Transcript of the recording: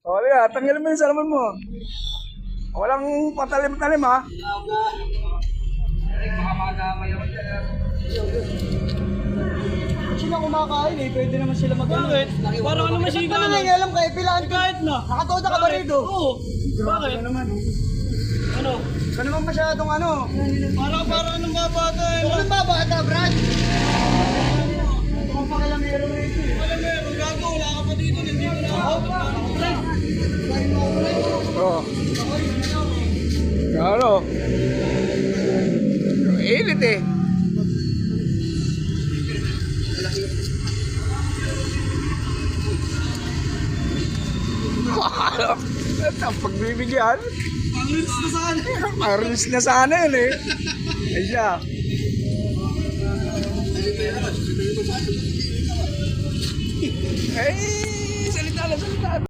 O, tanggalin mo yung salaman mo. Walang patalim-talim, ha? Sila kumakain eh, pwede naman sila mag-ano. Bakit? Parang ano masigaw? Ano nangyayam kayo? Pilaan ka. Kahit na. Nakatoda ka ba rito? Oo. Bakit? Ano? Ito naman masyadong ano. Parang anong babata eh. Ito naman babata, Brad. Ito ang pakilamero rito eh. Alam mo yun, gago, wala ka pa dito. Nandito na ako. O. Ano? Init eh. Ano? Ang pagbibigyan? Pang-rich na sana. Pang-release na sana yun eh. Ay siya. Ay, salita na, salita.